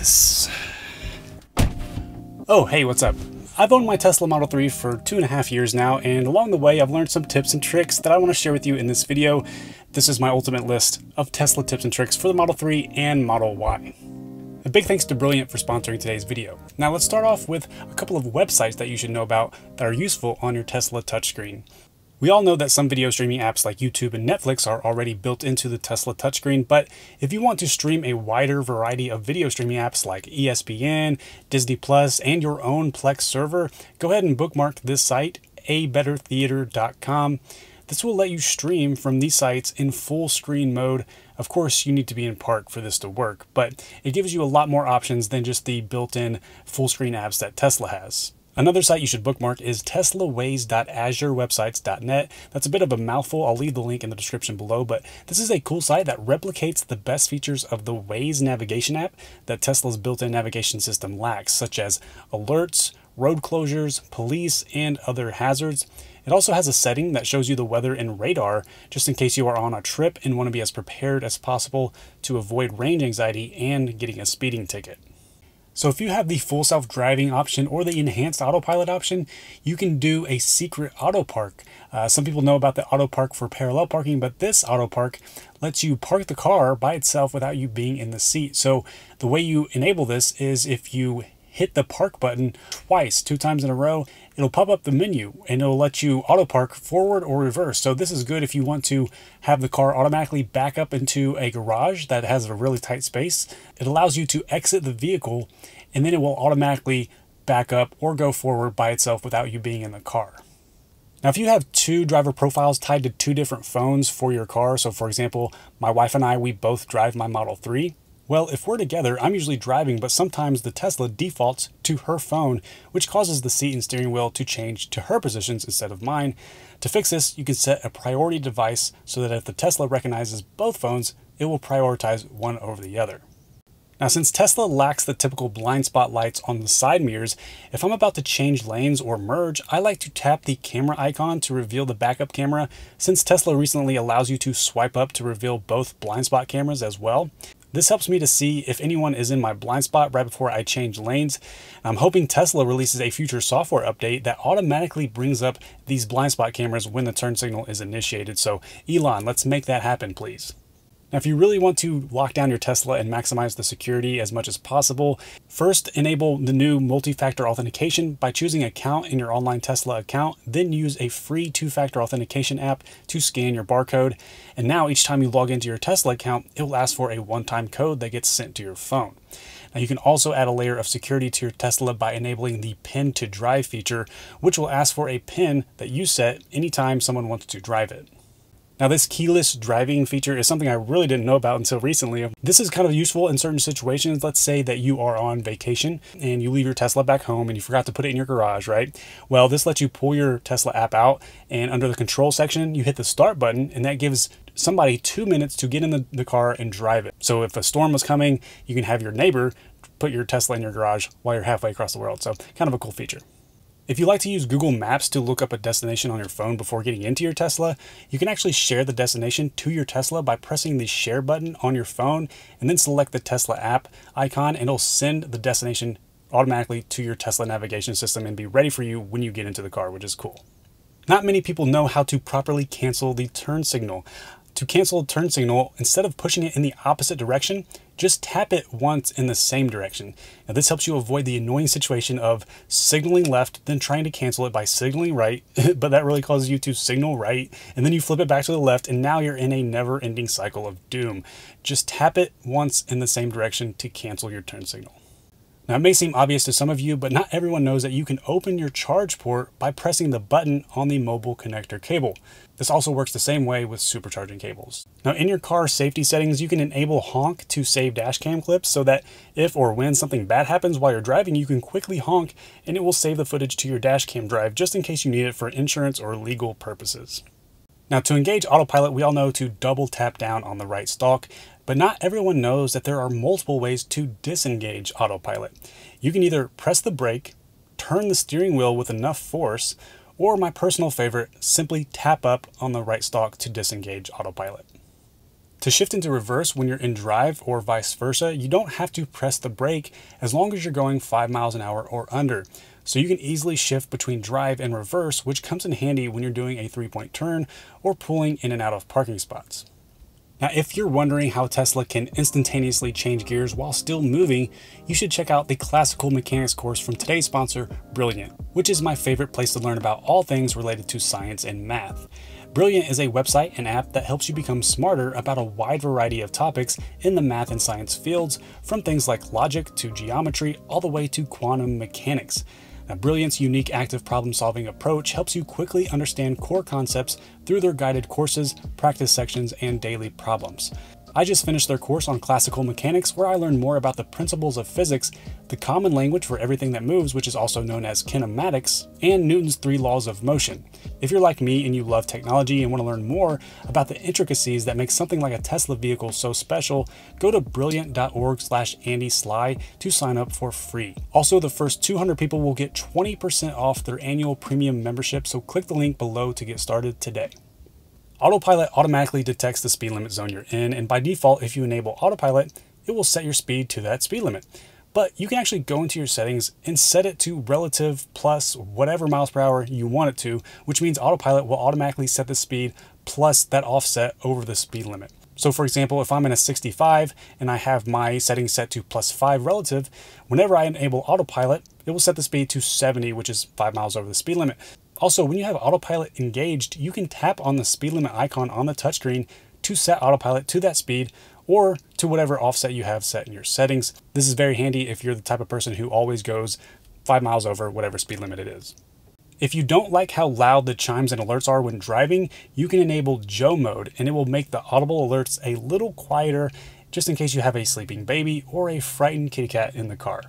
this. Oh, hey, what's up? I've owned my Tesla Model 3 for 2.5 years now, and along the way I've learned some tips and tricks that I want to share with you in this video. This is my ultimate list of Tesla tips and tricks for the Model 3 and Model Y. A big thanks to Brilliant for sponsoring today's video. Now let's start off with a couple of websites that you should know about that are useful on your Tesla touchscreen. We all know that some video streaming apps like YouTube and Netflix are already built into the Tesla touchscreen, but if you want to stream a wider variety of video streaming apps like ESPN, Disney Plus, and your own Plex server, go ahead and bookmark this site, abettertheater.com. This will let you stream from these sites in full screen mode. Of course, you need to be in park for this to work, but it gives you a lot more options than just the built-in full screen apps that Tesla has. Another site you should bookmark is teslawaze.azurewebsites.net. That's a bit of a mouthful. I'll leave the link in the description below, but this is a cool site that replicates the best features of the Waze navigation app that Tesla's built-in navigation system lacks, such as alerts, road closures, police, and other hazards. It also has a setting that shows you the weather and radar, just in case you are on a trip and want to be as prepared as possible to avoid range anxiety and getting a speeding ticket. So if you have the full self-driving option or the enhanced autopilot option, you can do a secret Autopark. Some people know about the Autopark for parallel parking, but this Autopark lets you park the car by itself without you being in the seat. So the way you enable this is if you hit the park button twice, 2 times in a row, it'll pop up the menu and it'll let you auto park forward or reverse. So this is good if you want to have the car automatically back up into a garage that has a really tight space. It allows you to exit the vehicle and then it will automatically back up or go forward by itself without you being in the car. Now, if you have 2 driver profiles tied to 2 different phones for your car, so for example, my wife and I, we both drive my Model 3. Well, if we're together, I'm usually driving, but sometimes the Tesla defaults to her phone, which causes the seat and steering wheel to change to her positions instead of mine. To fix this, you can set a priority device so that if the Tesla recognizes both phones, it will prioritize one over the other. Now, since Tesla lacks the typical blind spot lights on the side mirrors, if I'm about to change lanes or merge, I like to tap the camera icon to reveal the backup camera, since Tesla recently allows you to swipe up to reveal both blind spot cameras as well. This helps me to see if anyone is in my blind spot right before I change lanes. I'm hoping Tesla releases a future software update that automatically brings up these blind spot cameras when the turn signal is initiated. So Elon, let's make that happen, please. Now, if you really want to lock down your Tesla and maximize the security as much as possible, first enable the new multi-factor authentication by choosing account in your online Tesla account, then use a free 2-factor authentication app to scan your barcode. And now each time you log into your Tesla account, it will ask for a one-time code that gets sent to your phone. Now, you can also add a layer of security to your Tesla by enabling the pin to drive feature, which will ask for a pin that you set anytime someone wants to drive it. Now, this keyless driving feature is something I really didn't know about until recently. This is kind of useful in certain situations. Let's say that you are on vacation and you leave your Tesla back home and you forgot to put it in your garage, right? Well, this lets you pull your Tesla app out, and under the control section, you hit the start button, and that gives somebody 2 minutes to get in the car and drive it. So if a storm was coming, you can have your neighbor put your Tesla in your garage while you're halfway across the world. So kind of a cool feature. If you like to use Google Maps to look up a destination on your phone before getting into your Tesla, you can actually share the destination to your Tesla by pressing the share button on your phone and then select the Tesla app icon, and it'll send the destination automatically to your Tesla navigation system and be ready for you when you get into the car, which is cool. Not many people know how to properly cancel the turn signal. To cancel a turn signal, instead of pushing it in the opposite direction, just tap it once in the same direction. Now, this helps you avoid the annoying situation of signaling left, then trying to cancel it by signaling right, but that really causes you to signal right, and then you flip it back to the left, and now you're in a never-ending cycle of doom. Just tap it once in the same direction to cancel your turn signal. Now, it may seem obvious to some of you, but not everyone knows that you can open your charge port by pressing the button on the mobile connector cable. This also works the same way with supercharging cables. Now, in your car safety settings, you can enable honk to save dashcam clips so that if or when something bad happens while you're driving, you can quickly honk and it will save the footage to your dashcam drive just in case you need it for insurance or legal purposes. Now, to engage autopilot, we all know to double tap down on the right stalk, but not everyone knows that there are multiple ways to disengage autopilot. You can either press the brake, turn the steering wheel with enough force, or my personal favorite, simply tap up on the right stalk to disengage autopilot. To shift into reverse when you're in drive or vice versa, you don't have to press the brake as long as you're going 5 miles an hour or under. So you can easily shift between drive and reverse, which comes in handy when you're doing a 3-point turn or pulling in and out of parking spots. Now, if you're wondering how Tesla can instantaneously change gears while still moving, you should check out the Classical Mechanics course from today's sponsor, Brilliant, which is my favorite place to learn about all things related to science and math. Brilliant is a website and app that helps you become smarter about a wide variety of topics in the math and science fields, from things like logic to geometry, all the way to quantum mechanics. Now, Brilliant's unique active problem-solving approach helps you quickly understand core concepts through their guided courses, practice sections, and daily problems. I just finished their course on classical mechanics, where I learned more about the principles of physics, the common language for everything that moves, which is also known as kinematics, and Newton's 3 laws of motion. If you're like me and you love technology and want to learn more about the intricacies that make something like a Tesla vehicle so special, go to brilliant.org/AndySly to sign up for free. Also, the first 200 people will get 20% off their annual premium membership, so click the link below to get started today. Autopilot automatically detects the speed limit zone you're in, and by default, if you enable Autopilot, it will set your speed to that speed limit. But you can actually go into your settings and set it to relative plus whatever miles per hour you want it to, which means Autopilot will automatically set the speed plus that offset over the speed limit. So for example, if I'm in a 65 and I have my settings set to +5 relative, whenever I enable Autopilot, it will set the speed to 70, which is 5 miles over the speed limit. Also, when you have Autopilot engaged, you can tap on the speed limit icon on the touchscreen to set Autopilot to that speed or to whatever offset you have set in your settings. This is very handy if you're the type of person who always goes 5 miles over whatever speed limit it is. If you don't like how loud the chimes and alerts are when driving, you can enable Joe mode, and it will make the audible alerts a little quieter, just in case you have a sleeping baby or a frightened kitty cat in the car.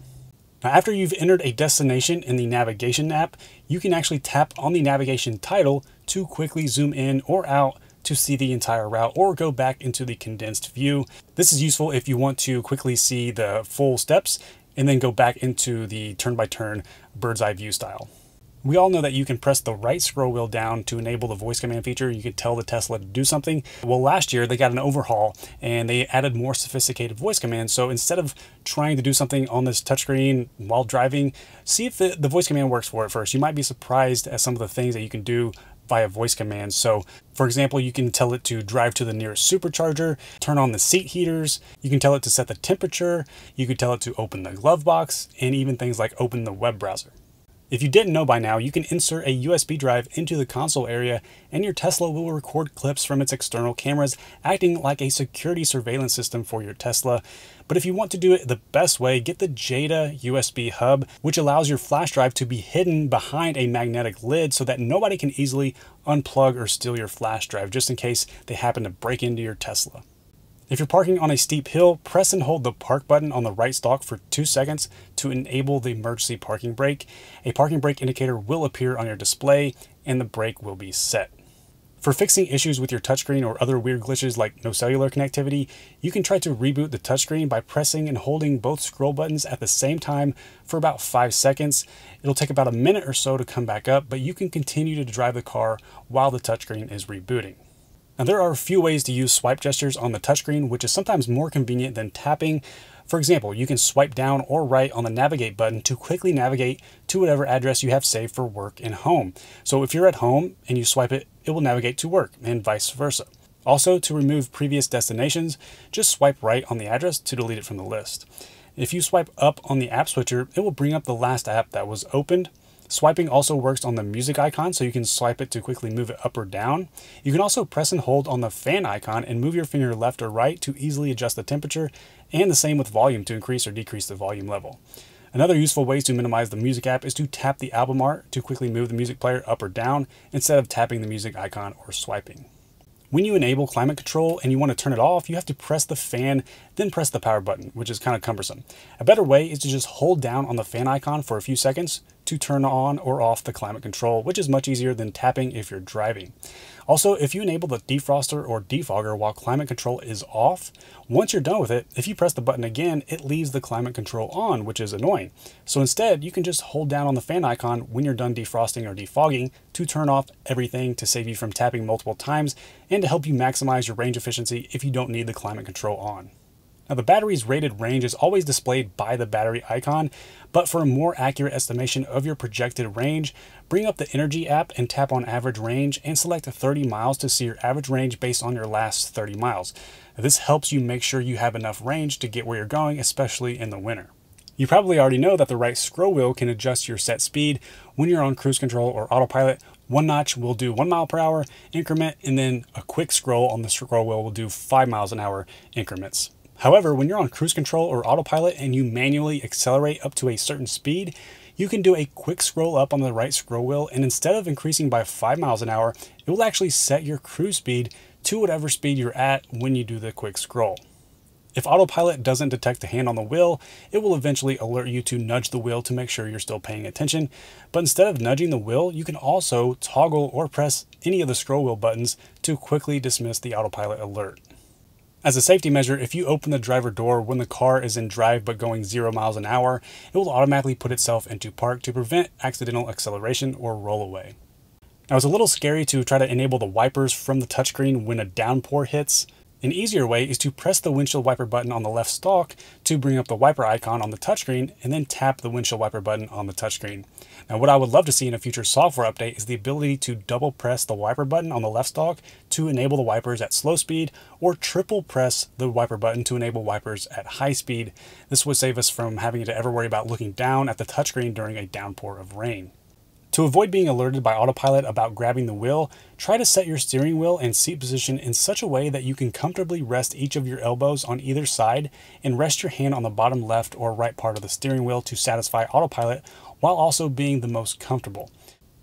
Now, after you've entered a destination in the navigation app, you can actually tap on the navigation title to quickly zoom in or out to see the entire route or go back into the condensed view. This is useful if you want to quickly see the full steps and then go back into the turn-by-turn bird's eye view style. We all know that you can press the right scroll wheel down to enable the voice command feature. You can tell the Tesla to do something. Well, last year they got an overhaul and they added more sophisticated voice commands. So instead of trying to do something on this touchscreen while driving, see if the voice command works for it first. You might be surprised at some of the things that you can do via voice commands. So for example, you can tell it to drive to the nearest supercharger, turn on the seat heaters, you can tell it to set the temperature, you can tell it to open the glove box, and even things like open the web browser. If you didn't know by now, you can insert a USB drive into the console area and your Tesla will record clips from its external cameras, acting like a security surveillance system for your Tesla. But if you want to do it the best way, get the Jeda USB Hub, which allows your flash drive to be hidden behind a magnetic lid so that nobody can easily unplug or steal your flash drive, just in case they happen to break into your Tesla. If you're parking on a steep hill, press and hold the park button on the right stalk for 2 seconds to enable the emergency parking brake. A parking brake indicator will appear on your display and the brake will be set. For fixing issues with your touchscreen or other weird glitches like no cellular connectivity, you can try to reboot the touchscreen by pressing and holding both scroll buttons at the same time for about 5 seconds. It'll take about a minute or so to come back up, but you can continue to drive the car while the touchscreen is rebooting. Now, there are a few ways to use swipe gestures on the touchscreen, which is sometimes more convenient than tapping. For example, you can swipe down or right on the navigate button to quickly navigate to whatever address you have saved for work and home. So if you're at home and you swipe it, it will navigate to work and vice versa. Also, to remove previous destinations, just swipe right on the address to delete it from the list. If you swipe up on the app switcher, it will bring up the last app that was opened. Swiping also works on the music icon, so you can swipe it to quickly move it up or down. You can also press and hold on the fan icon and move your finger left or right to easily adjust the temperature, and the same with volume to increase or decrease the volume level. Another useful way to minimize the music app is to tap the album art to quickly move the music player up or down instead of tapping the music icon or swiping. When you enable climate control and you want to turn it off, you have to press the fan, then press the power button, which is kind of cumbersome. A better way is to just hold down on the fan icon for a few seconds to turn on or off the climate control, which is much easier than tapping if you're driving. Also, if you enable the defroster or defogger while climate control is off, once you're done with it, if you press the button again, it leaves the climate control on, which is annoying. So instead, you can just hold down on the fan icon when you're done defrosting or defogging to turn off everything, to save you from tapping multiple times and to help you maximize your range efficiency if you don't need the climate control on. Now, the battery's rated range is always displayed by the battery icon, but for a more accurate estimation of your projected range, bring up the Energy app and tap on average range and select 30 miles to see your average range based on your last 30 miles. Now, this helps you make sure you have enough range to get where you're going, especially in the winter. You probably already know that the right scroll wheel can adjust your set speed when you're on cruise control or autopilot. One notch will do 1 mile per hour increment, and then a quick scroll on the scroll wheel will do 5 miles an hour increments. However, when you're on cruise control or autopilot and you manually accelerate up to a certain speed, you can do a quick scroll up on the right scroll wheel, and instead of increasing by 5 miles an hour, it will actually set your cruise speed to whatever speed you're at when you do the quick scroll. If autopilot doesn't detect the hand on the wheel, it will eventually alert you to nudge the wheel to make sure you're still paying attention. But instead of nudging the wheel, you can also toggle or press any of the scroll wheel buttons to quickly dismiss the autopilot alert. As a safety measure, if you open the driver door when the car is in drive but going 0 miles an hour, it will automatically put itself into park to prevent accidental acceleration or rollaway. Now, it's a little scary to try to enable the wipers from the touchscreen when a downpour hits. An easier way is to press the windshield wiper button on the left stalk to bring up the wiper icon on the touchscreen, and then tap the windshield wiper button on the touchscreen. Now, what I would love to see in a future software update is the ability to double press the wiper button on the left stalk to enable the wipers at slow speed, or triple press the wiper button to enable wipers at high speed. This would save us from having to ever worry about looking down at the touchscreen during a downpour of rain. To avoid being alerted by autopilot about grabbing the wheel, try to set your steering wheel and seat position in such a way that you can comfortably rest each of your elbows on either side and rest your hand on the bottom left or right part of the steering wheel to satisfy autopilot while also being the most comfortable.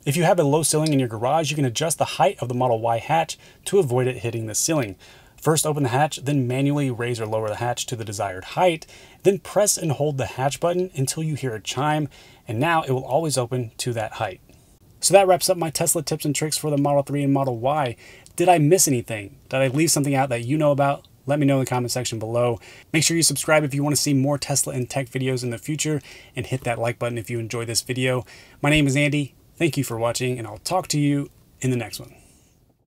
If you have a low ceiling in your garage, you can adjust the height of the Model Y hatch to avoid it hitting the ceiling. First open the hatch, then manually raise or lower the hatch to the desired height, then press and hold the hatch button until you hear a chime, and now it will always open to that height. So that wraps up my Tesla tips and tricks for the Model 3 and Model Y. Did I miss anything? Did I leave something out that you know about? Let me know in the comment section below. Make sure you subscribe if you want to see more Tesla and tech videos in the future, and hit that like button if you enjoyed this video. My name is Andy. Thank you for watching, and I'll talk to you in the next one.